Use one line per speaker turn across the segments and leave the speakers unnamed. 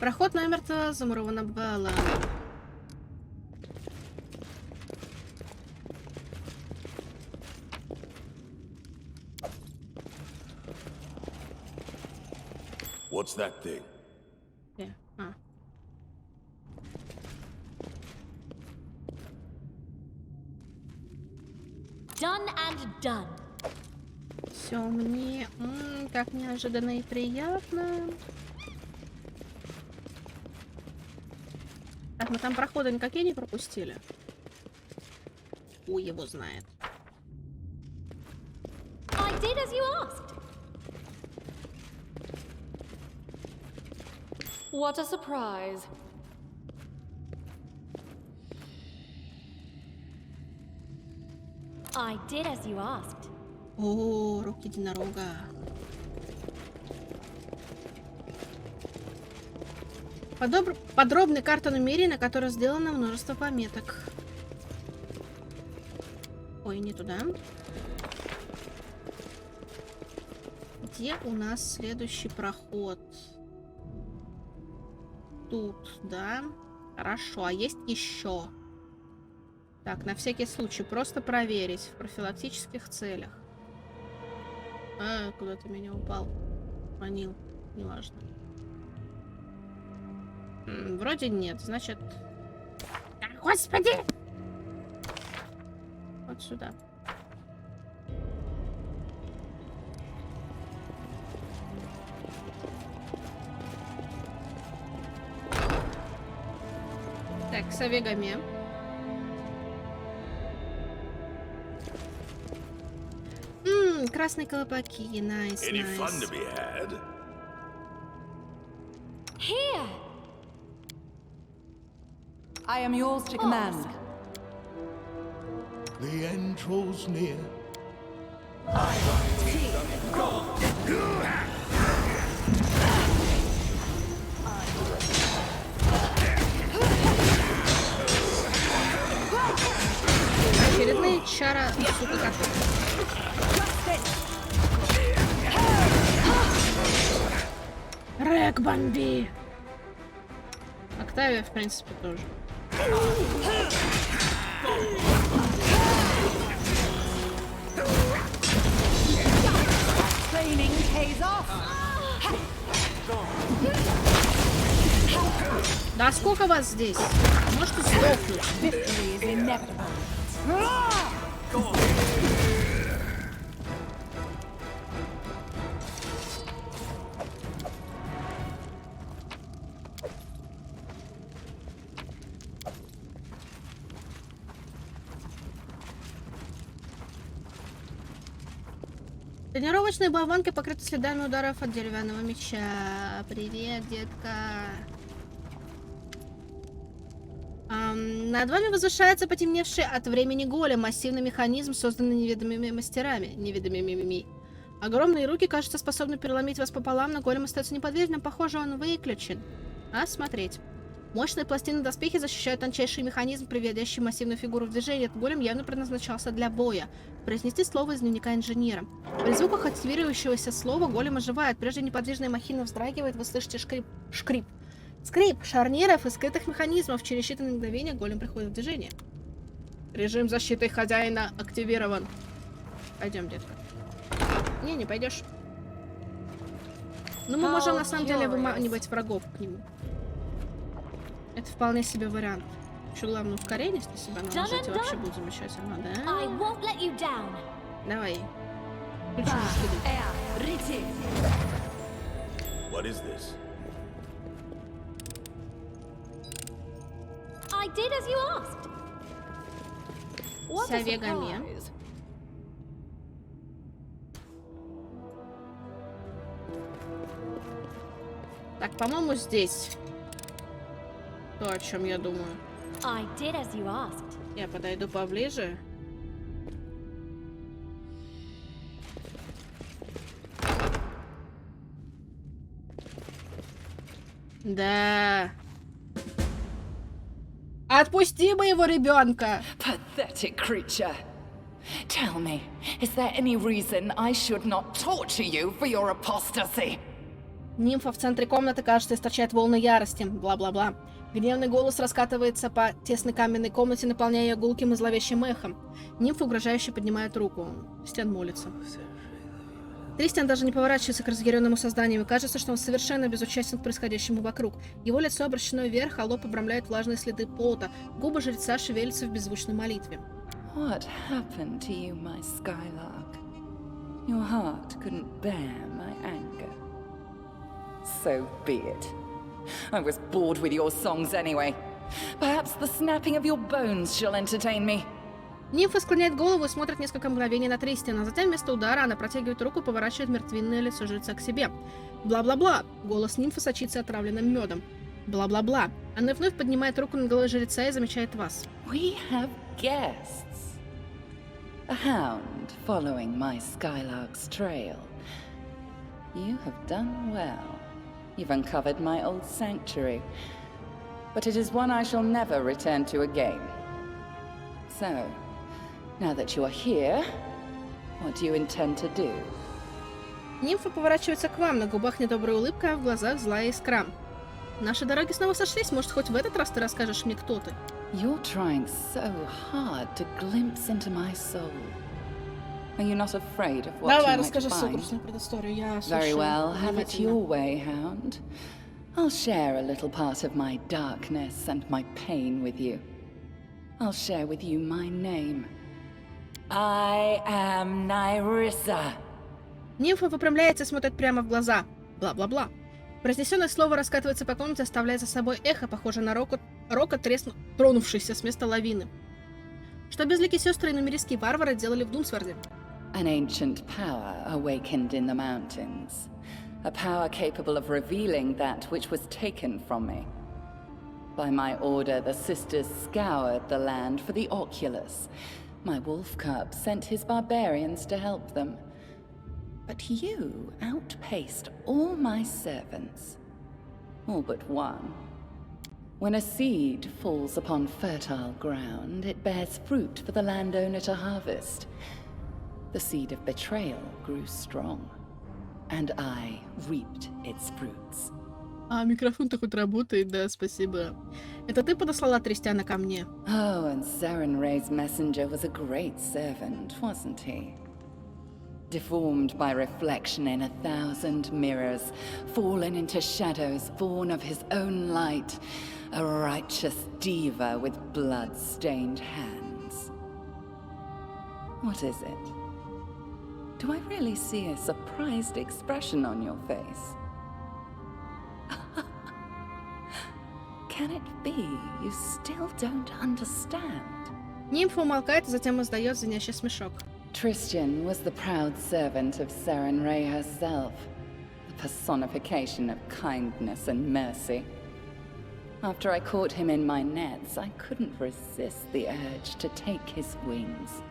Проход намертво замурован обвалом.
What's that thing?
Done and done.
Все мне как неожиданно и приятно. Так, мы там проходы никакие не пропустили. Хуй его знает.
I did as you asked. What a surprise. I did as you asked.
О, руки единорога. Подробная карта намерений, на которой сделано множество пометок. Ой, не туда. Где у нас следующий проход? Тут, да? Хорошо, а есть еще? Так, на всякий случай, просто проверить в профилактических целях. А, куда ты меня упал? Манил, неважно. Вроде нет, значит... Господи! Вот сюда. Так, с овегами. Красные колпаки, найс,
Any
найс.
fun to be had?
Here.
I am yours to command.
The end draws near.
Очередные чара, сука, как. Рэк бомби. Октавия, в принципе, тоже. Да сколько вас здесь? Можете сдохнуть. Тренировочные болванки покрыты следами ударов от деревянного меча. Привет, детка. Над вами возвышается потемневший от времени голем, массивный механизм, созданный неведомыми мастерами. Огромные руки, кажется, способны переломить вас пополам, но голем остается неподвижным. Похоже, он выключен. Смотреть. Мощные пластины доспехи защищают тончайший механизм, приводящий массивную фигуру в движение. Этот голем явно предназначался для боя. Произнести слово из дневника инженера. При звуках активирующегося слова голем оживает. Прежде неподвижная махина вздрагивает, вы слышите скрип шарниров и скрытых механизмов. Через считанные мгновения голем приходит в движение. Режим защиты хозяина активирован. Пойдем, детка. Не пойдешь. Ну, мы можем на самом деле выманивать врагов к нему. Это вполне себе вариант. Еще главное ускоренность на себя наложить, и вообще будет замечательно, да? Давай. Включим скиды.
What is this?
I did as you asked. What
С овегами. Так, по-моему, здесь. То, о чем я думаю.
I did as you asked.
Я подойду поближе. Да. Отпусти моего ребенка.
Pathetic creature. Tell me, is there any reason I should not torture you for your apostasy?
Нимфа в центре комнаты, кажется, источает волны ярости. Бла-бла-бла. Гневный голос раскатывается по тесной каменной комнате, наполняя ее гулким и зловещим эхом. Нимфа угрожающе поднимает руку. Кристиан молится. Кристиан даже не поворачивается к разъяренному созданию, и кажется, что он совершенно безучастен к происходящему вокруг. Его лицо обращено вверх, а лоб обрамляет влажные следы пота. Губы жреца шевелятся в беззвучной молитве.
What happened to you, my Skylark? Your heart couldn't bear my anger. So be it. I was bored with your songs anyway. Perhaps the snapping of your bones shall entertain me.
Нимфа склоняет голову и смотрит несколько мгновений на Тристиана. Затем вместо удара она протягивает руку и поворачивает мертвенное лицо жреца к себе. Бла-бла-бла. Голос нимфы сочится отравленным медом. Бла-бла-бла. Она вновь поднимает руку над головой жреца и замечает вас.
We have guests. A hound following my Skylark's trail. You have done well. You've uncovered my old sanctuary. But it is one I shall never return to again. So, now that you are here, what do you intend to do?
Нимфа поворачивается к вам, на губах недобрая улыбка, а в глазах злая искра. Наши дороги снова сошлись, может, хоть в этот раз ты расскажешь мне, кто ты?
You're trying so hard to glimpse into my soul. Are you not afraid of what
Давай,
you might
расскажи всю
find?
грустную предысторию, я
Very
слушаю
well, have it your
внимательно.
way, hound. I'll share a little part of my darkness and my pain with you. I'll share with you my name. I am Nyrissa.
Нимфа выпрямляется и смотрит прямо в глаза. Бла-бла-бла. Произнесенное слово раскатывается по комнате, оставляя за собой эхо, похожее на рокот тронувшийся с места лавины. Что безликие сестры и нумерийские варвары делали в Дунсварде?
An ancient power awakened in the mountains. A power capable of revealing that which was taken from me. By my order, the sisters scoured the land for the oculus. My wolf cub sent his barbarians to help them. But you outpaced all my servants. All but one. When a seed falls upon fertile ground, it bears fruit for the landowner to harvest. The seed of betrayal grew strong, and I reaped its fruits.
А микрофон-то хоть работает, да, спасибо. Это ты подослала Тристиана ко мне?
Oh, and Serenray's messenger was a great servant, wasn't he? Deformed by reflection in 1,000 mirrors, fallen into shadows born of his own light, a righteous diva with blood-stained hands. What is it? Do I really see a surprised expression on your face? Can it be you still don't understand?
Нимфа умолкает, а затем издает звенящий смешок.
Tristian was the proud servant of Serenray herself, the personification of kindness and mercy. After I caught him in my nets, I couldn't resist the urge to take his wings,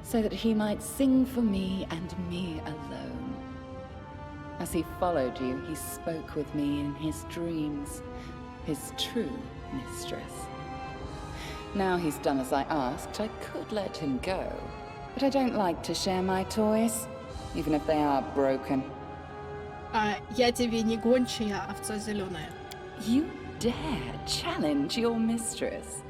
so that he might sing for me and me alone. As he followed you, he spoke with me in his dreams, his true mistress. Now he's done as I asked, I could let him go. But I don't like to share my toys, even if they are broken.
А я тебе не гончая, овца зеленая.
You dare challenge your mistress?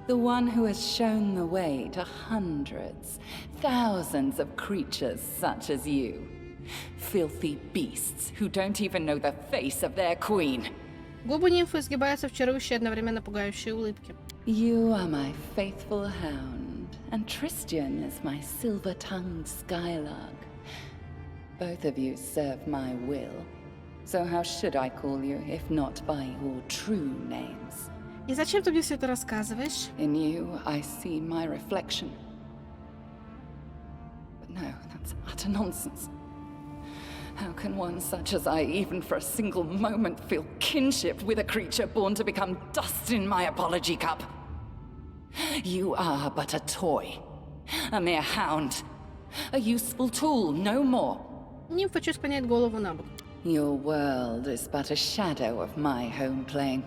The one who has shown the way to hundreds, thousands of creatures such as you. Filthy beasts who don't even know the face of their queen.
Губы нимфы изгибаются в чарующей одновременно пугающей улыбке.
You are my faithful hound, and Tristian is my silver-tongued skylark. Both of you serve my will. So how should I call you, if not by your true names?
И зачем ты мне все это рассказываешь?
In you, I see my reflection. But no, that's utter nonsense. How can one such as I, even for a single moment, feel kinship with a creature born to become dust in my apology cup? You are but a toy, a mere hound, a useful tool, no more.
Нимфа чуть склоняет голову на бок.
Your world is but a shadow of my home plane.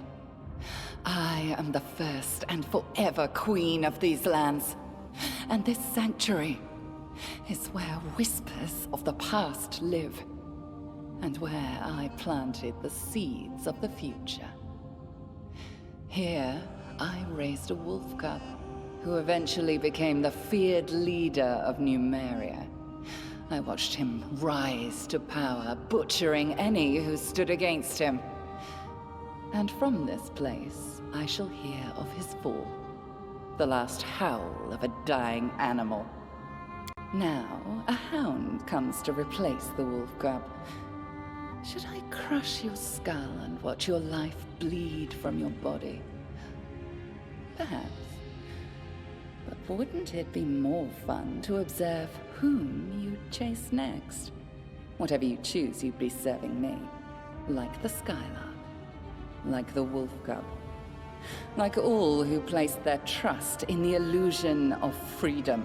I am the first and forever queen of these lands. And this sanctuary is where whispers of the past live. and where I planted the seeds of the future. Here, I raised a wolf cub, who eventually became the feared leader of Numeria. I watched him rise to power, butchering any who stood against him. And from this place, I shall hear of his fall, the last howl of a dying animal. Now, a hound comes to replace the wolf cub. Should I crush your skull and watch your life bleed from your body? Perhaps. But wouldn't it be more fun to observe whom you chase next? Whatever you choose, you'd be serving me. Like the Skylark. Like the wolf cub. Like all who place their trust in the illusion of freedom.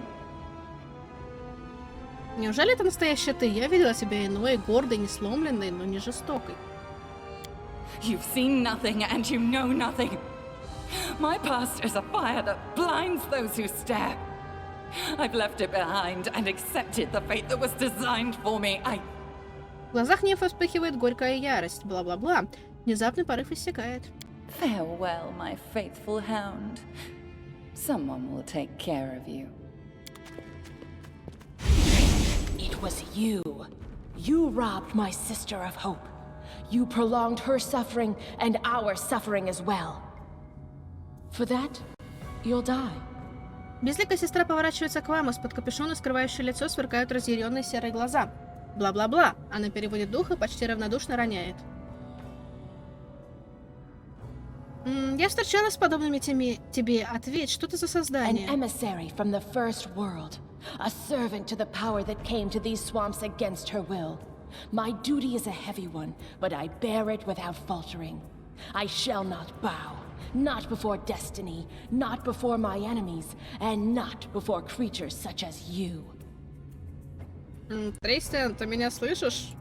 Неужели это настоящая ты? Я видела тебя иной, гордой, не сломленной, но не жестокой.
You've seen nothing and you know nothing. My past is a fire that blinds those who stare. I've left it behind and accepted the fate that was designed for me.
В глазах нимфы вспыхивает горькая ярость, бла-бла-бла. Внезапный порыв иссякает.
Farewell, my faithful hound. Someone will take care of you.
It was you. You robbed my sister of hope. You prolonged her suffering and our suffering as well. For that, you'll die.
Безликая сестра поворачивается к вам, из-под капюшона, скрывающего лицо, сверкают разъяренные серые глаза. Бла-бла-бла. Она переводит дух и почти равнодушно роняет. Я встречалась с подобными тебе. Ответь, что ты за создание?
An emissary from the first world. A servant to the power that came to these swamps against her will. My duty is a heavy one, but I bear it without faltering. I shall not bow. Not before destiny, not before my enemies, and not before creatures such as you.
Тристиан, ты меня слышишь?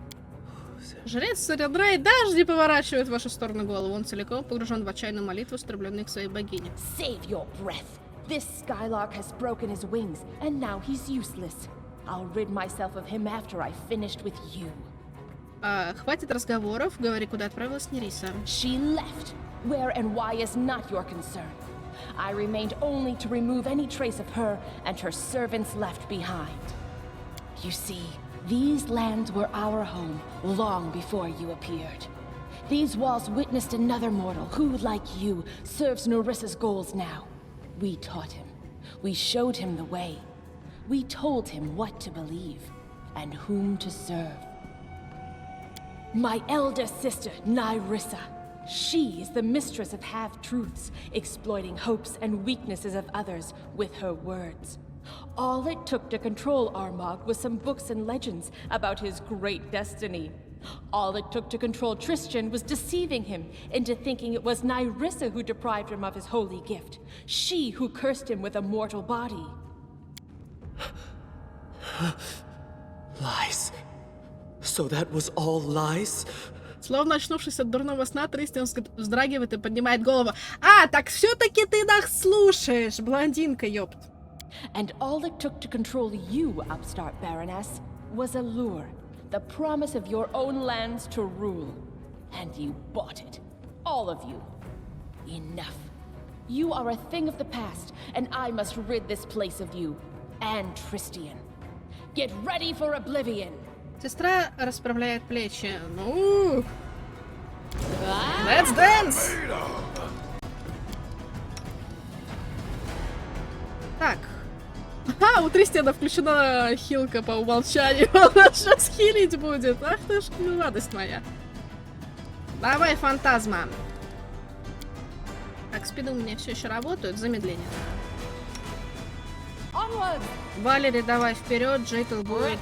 Жрец Сариадрай даже не поворачивает в вашу сторону голову. Он целиком погружен в отчаянную молитву, устремленную к своей богине.
Save your breath. This Skylark has broken his wings, and now he's useless. I'll rid myself of him after I've finished with you.
Хватит разговоров, говори, куда отправилась Нериса.
She left. Where and why is not your concern. I remained only to remove any trace of her and her servants left behind. You see, these lands were our home long before you appeared. These walls witnessed another mortal who, like you, serves Nerissa's goals now. We taught him. We showed him the way. We told him what to believe and whom to serve. My elder sister, Nerissa. She is the mistress of half-truths, exploiting hopes and weaknesses of others with her words. All it took to control Armagh was some books and legends about his great destiny. All it took to control Tristan was deceiving him into thinking it was Nerissa who deprived him of his holy gift. She who cursed him with a mortal body.
Lies. So that was all lies?
Словно очнувшись от дурного сна, Тристиан вздрагивает и поднимает голову. А, так все-таки ты нас слушаешь, блондинка, ёпт.
And all it took to control you, upstart Baroness, was a lure. The promise of your own lands to rule. And you bought it. All of you. Enough. You are a thing of the past, and I must rid this place of you. And Tristan. Get ready for oblivion!
Сестра расправляет плечи. Ну, let's dance! Так. Ага, у Тристиана включена хилка по умолчанию. Он нас сейчас хилить будет. Ах ты ж, радость моя. Давай, фантазма. Так, спиды у меня все еще работают. Замедление. Валери, давай вперед, Джейтл будет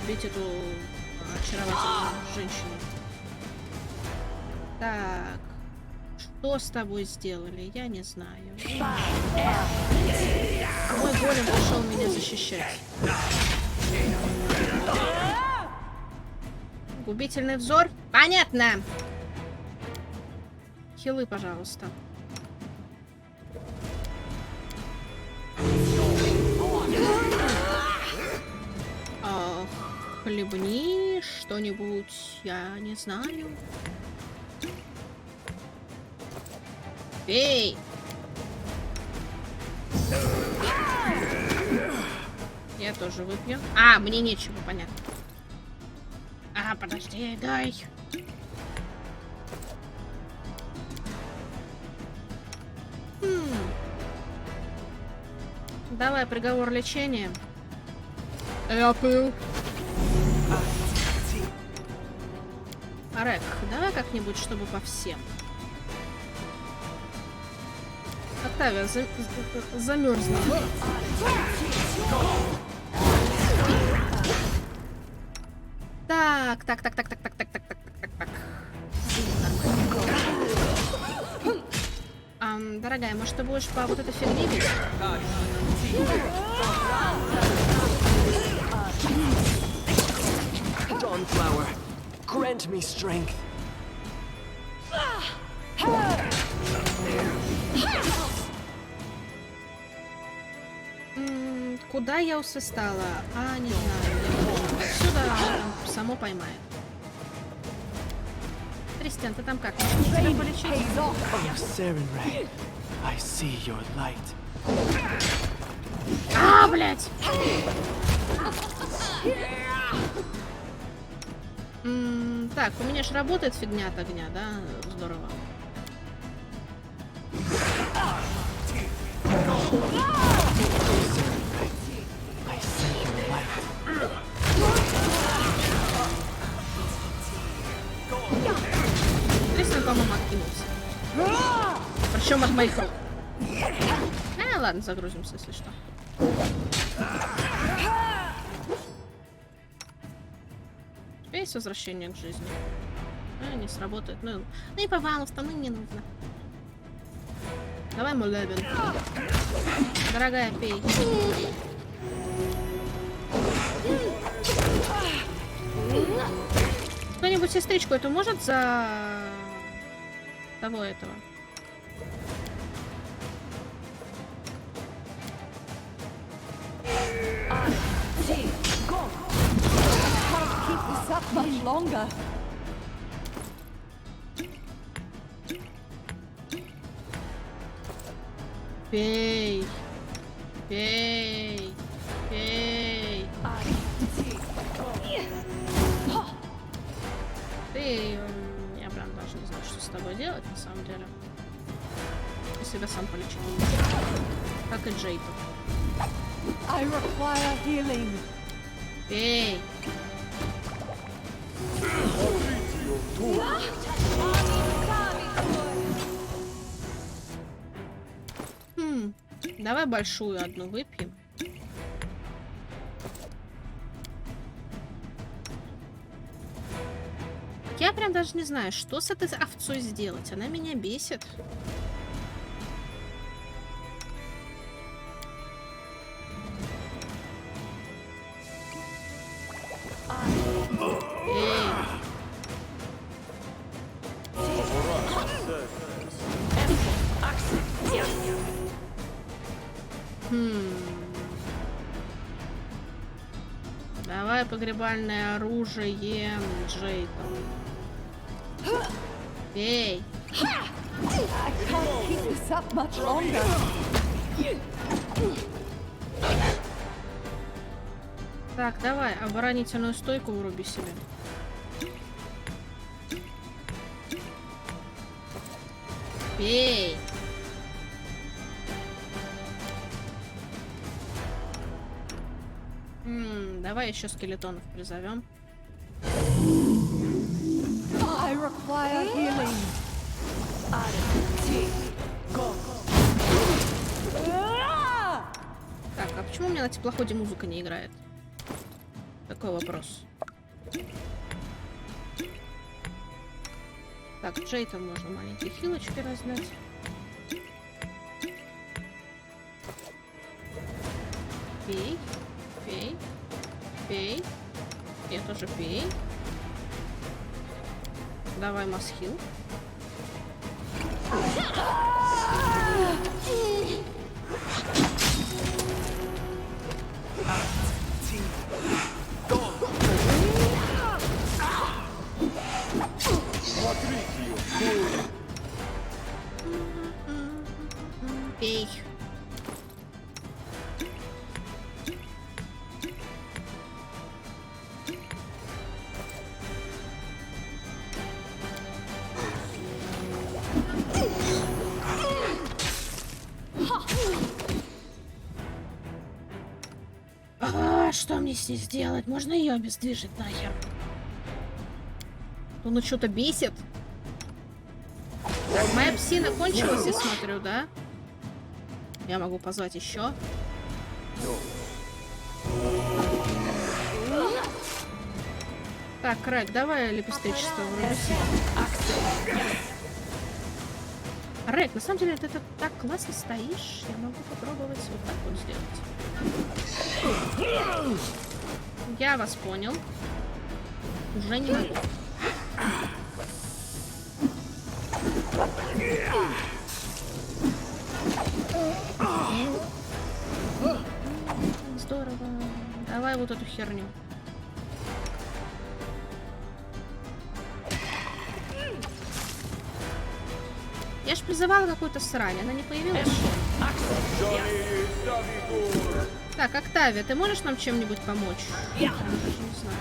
бить эту очаровательную женщину. Так, что с тобой сделали, я не знаю. Мой голем пришел меня защищать. Губительный взор? Понятно. Хилы, пожалуйста. Хлебни что-нибудь, я не знаю. Пей! Я тоже выпью. А, мне нечего, понятно. А, подожди, дай. Давай, приговор лечения. Я пил. Рек, давай как-нибудь, чтобы по всем. Октавия, замерзла. Так. Дорогая, может, ты будешь по вот этой фигне бить?
Dawnflower, grant me strength.
Куда я усыстала? А, не знаю. Отсюда там само поймает. Кристиан, ты там как? Можешь тебя полечить?
Oh, Serenray, I see your light.
А, блядь! Так, у меня ж работает фигня от огня, да? Здорово.
I see your light.
Кристиан, по-моему, откинулся. Причем от моих рук. Ладно, загрузимся, если что. Есть возвращение к жизни. Не сработает. Ну и повалов-то не нужно. Давай молебен. Дорогая, пей. Кто-нибудь сестричку эту может за того этого? Пей. Пей. Пей. Ты... Я прям даже не знаю, что с тобой делать, на самом деле. Я себя сам полечу. Как и Джейку. Пей. Давай большую одну выпьем. Я прям даже не знаю, что с этой овцой сделать. Она меня бесит. Давай погребальное оружие Джейка. Пей. Так, давай, оборонительную стойку вруби себе. Пей. Давай еще скелетонов призовем. Так, а почему у меня на теплоходе музыка не играет? Такой вопрос. Так, Джейта можно маленькие хилочки раздать. Пей, пей, пей. Я тоже пей. Давай масхил. Пей. Что мне с ней сделать? Можно ее обездвижить нахер? Он что-то бесит. Так, моя псина кончилась, я смотрю, да? Я могу позвать еще. Так, Рэк, давай лепестричество врубись. Рэк, на самом деле ты так классно стоишь. Я могу попробовать вот так вот сделать. Я вас понял. Уже не могу. Здорово. Давай вот эту херню. Я ж призывала какую-то срань, она не появилась. Так, Октавия, ты можешь нам чем-нибудь помочь? Я даже не знаю.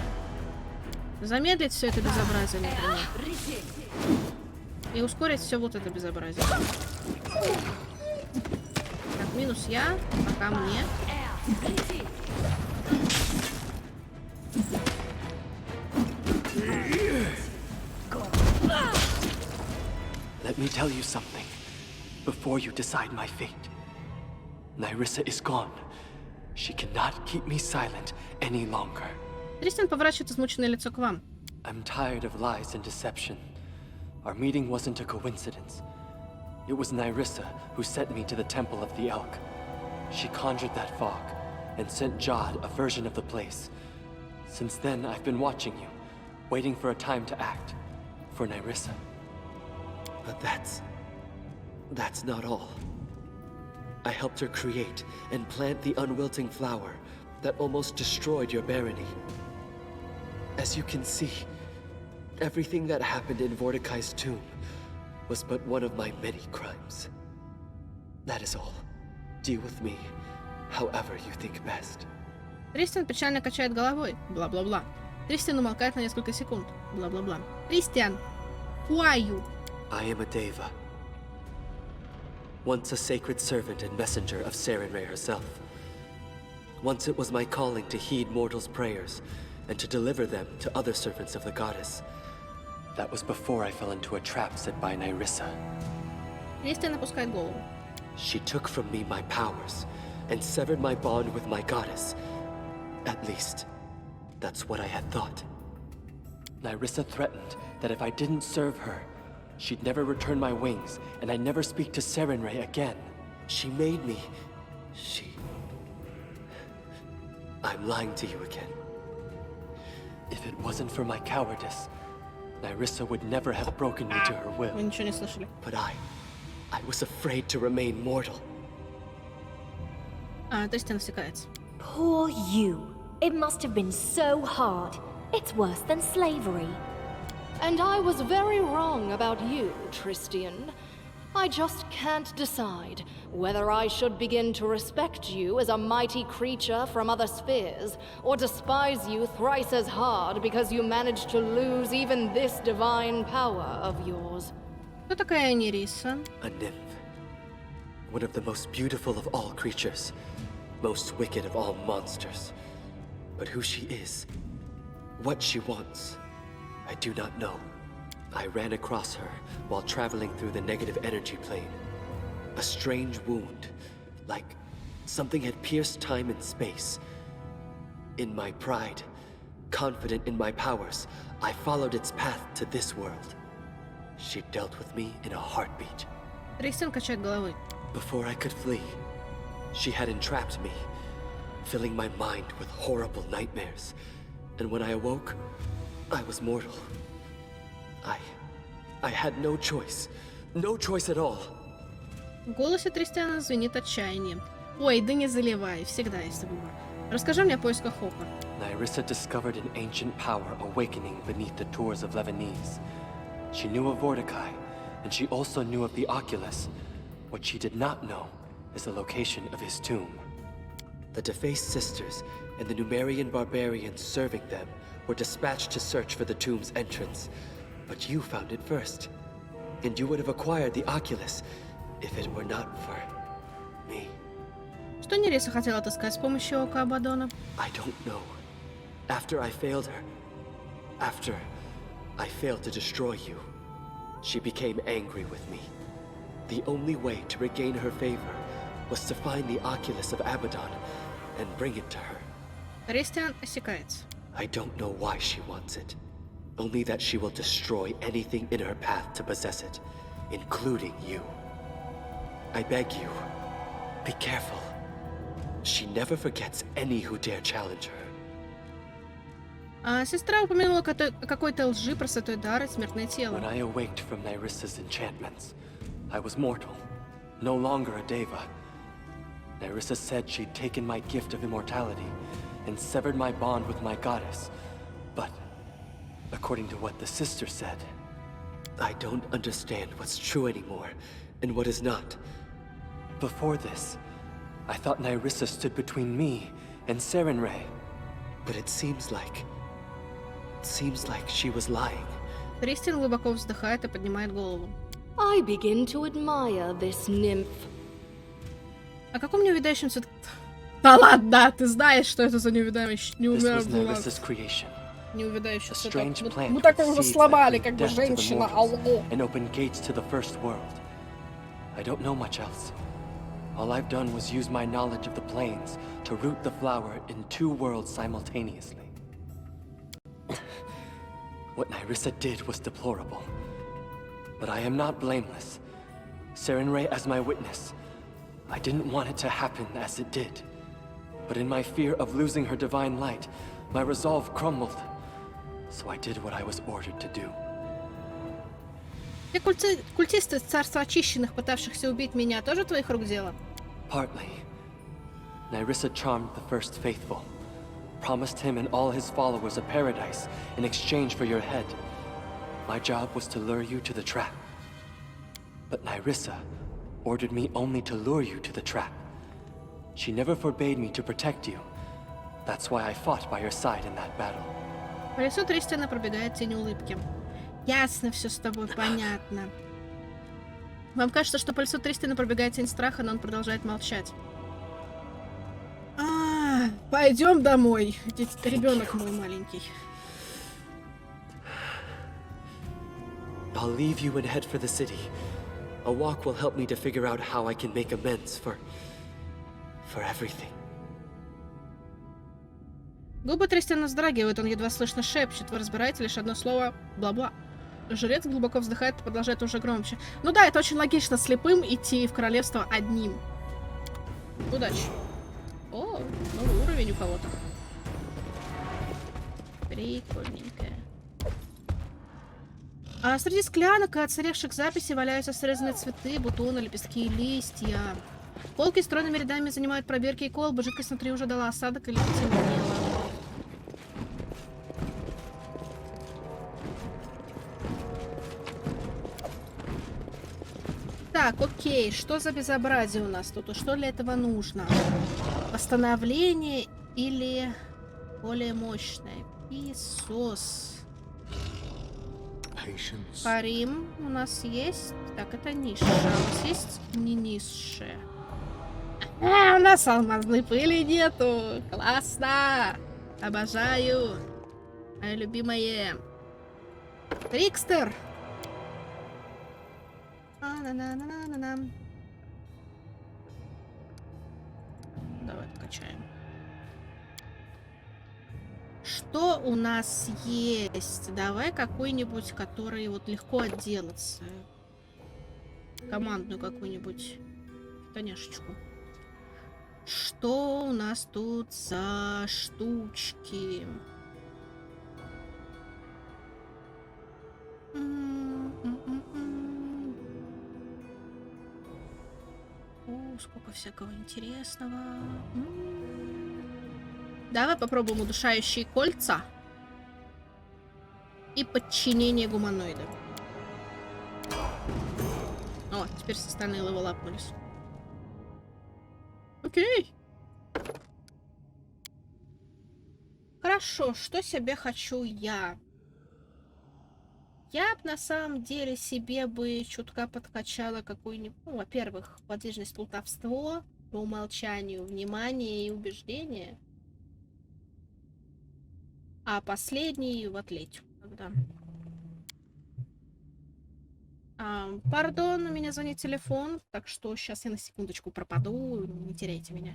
Замедлить все это безобразие, например. И ускорить все вот это безобразие. Так, минус я, пока мне.
Let me tell you something before you decide my fate. Nyrissa is gone. She cannot keep me silent any longer.
Тристиан поворачивает измученное лицо к вам.
I'm tired of lies and deception. Our meeting wasn't a coincidence. It was Nyrissa who sent me to the Temple of the Elk. She conjured that fog and sent Jod a version of the place. Since then, I've been watching you, waiting for a time to act. For Nyrissa.
But that's not all. I helped her create and plant the unwilting flower that almost destroyed your barony. As you can see, everything that happened in Mordecai's tomb was but one of my many crimes. That is all. Deal with me however you think best.
Тристиан печально качает головой. Бла-бла-бла. Тристиан умолкает на несколько секунд. Бла-бла-бла. Тристиан, who are you?
I am a Deva. Once a sacred servant and messenger of Sarenrae herself. Once it was my calling to heed mortals' prayers and to deliver them to other servants of the goddess.
That was before I fell into a trap set by Nyrissa.
Тристиан опускает голову.
She took from me my powers and severed my bond with my goddess. At least, that's what I had thought.
Nyrissa threatened that if I didn't serve her, she'd never return my wings, and I'd never speak to Sarenrae again.
She made me... I'm lying to you again.
If it wasn't for my cowardice, Nyrissa would never have broken me to her
Вы
will.
ничего не слышали.
But I was afraid to remain mortal.
Тристиан осекается.
Poor you. It must have been so hard. It's worse than slavery.
And I was very wrong about you, Tristian. I just can't decide whether I should begin to respect you as a mighty creature from other spheres, or despise you thrice as hard because you managed to lose even this divine power of yours.
Кто такая Нериса?
A nymph. One of the most beautiful of all creatures. Most wicked of all monsters. But who she is, what she wants, I do not know. I ran across her while traveling through the negative energy plane. A strange wound, like something had pierced time and space. In my pride, confident in my powers, I followed its path to this world. She dealt with me in a heartbeat.
Тристиан качает головой.
Before I could flee, she had entrapped me, filling my mind with horrible nightmares. And when I awoke, I was mortal. I had no choice. No choice at all.
В голосе Тристиана звенит отчаяние. Ой, да не заливай, всегда есть выбор. Расскажи мне о поисках Хока.
Nyrissa discovered an ancient power awakening beneath the tours of Lebanese. She knew of Mordecai, and she also knew of the Oculus. What she did not know is the location of his tomb.
The defaced sisters and the Numerian barbarians serving them were dispatched to search for the tomb's entrance, but you found it first. And you would have acquired the Oculus if it were not for me.
Что Нериса хотела отыскать с помощью ока Абадона?
I don't know. After I failed her, after I failed to destroy you, she became angry with me. The only way to regain her favor was to find the Oculus of Abaddon and bring it to her.
Кристиан осекается.
I don't know why she wants it. Only that she will destroy anything in her path to possess it, including you. I beg you, be careful. She never forgets any who dare challenge her.
А сестра упомянула о какой-то лжи про святой дар и смертное тело.
When I awaked from Nyrissa's enchantments, I was mortal, no longer a deva. Nyrissa said she'd taken my gift of immortality and severed my bond with my goddess. But, according to what the sister said,
I don't understand what's true anymore and what is not.
Before this, I thought Nyrissa stood between me and Serenray.
But it seems like she was lying.
Кристиан глубоко вздыхает и поднимает голову.
I begin to admire this nymph.
О каком неувядающем цвет... Да ладно, ты знаешь, что это за
This was Nyrissa's creation.
неувядающий
A
цветок.
strange plant
Мы так
with
его
seeds
сломали,
that
как
bring
бы
death to the
женщина.
mortals
Алло.
and open gates to the first world. I don't know much else. All I've done was use my knowledge of the planes to root the flower in two worlds simultaneously. What Nyrissa did was deplorable. But I am not blameless. Serenray as my witness. I didn't want it to happen as it did. But in my fear of losing her divine light, my resolve crumbled. So I did what I was ordered to do.
Те культисты царства очищенных, пытавшихся убить меня, тоже твоих рук дело?
Partly. Nyrissa charmed the first faithful. Promised him and all his followers a paradise in exchange for your head. My job was to lure you to the trap. But Nyrissa ordered me only to lure you to the trap. She never forbade me to protect you. That's why I fought by your side in that battle.
По лицу Кристиана пробегает тень улыбки. Ясно все с тобой, понятно. Вам кажется, что по лицу Тристиана пробегает тень страха, но он продолжает молчать. Пойдем домой. Ребенок мой маленький.
I'll leave you and head for the city. A walk will help me to figure out how I can make amends for everything.
Губы Тристиана вздрагивают, он едва слышно шепчет. Вы разбираете лишь одно слово «бла-бла». Жрец глубоко вздыхает и продолжает уже громче. Ну да, это очень логично, слепым идти в королевство одним. Удачи. О, новый уровень у кого-то. Прикольненькое. А среди склянок и отсыревших записей валяются срезанные цветы, бутоны, лепестки и листья. Полки стройными рядами занимают пробирки и колбы, жидкость внутри уже дала осадок или потемнела. Так, окей, что за безобразие у нас тут? И что для этого нужно? Восстановление или более мощное? Писос. Парим у нас есть. Так, это низшая. У нас есть не низшая. У нас алмазной пыли нету. Классно. Обожаю. Мое любимое. Трикстер. Давай покачаем. Что у нас есть? Давай какой-нибудь, который вот легко отделаться. Командную какую-нибудь Танешечку. Что у нас тут за штучки? О, сколько всякого интересного. Давай попробуем удушающие кольца и подчинение гуманоида. О, теперь со стороны левелапнулись. Окей. Хорошо, что себе хочу я? Я б на самом деле себе бы чутка подкачала какую-нибудь, ну, во-первых, подвижность, плутовство, по умолчанию, внимание и убеждение. А последний в атлетику тогда. Пардон, у меня звонит телефон, так что сейчас я на секундочку пропаду, не теряйте меня.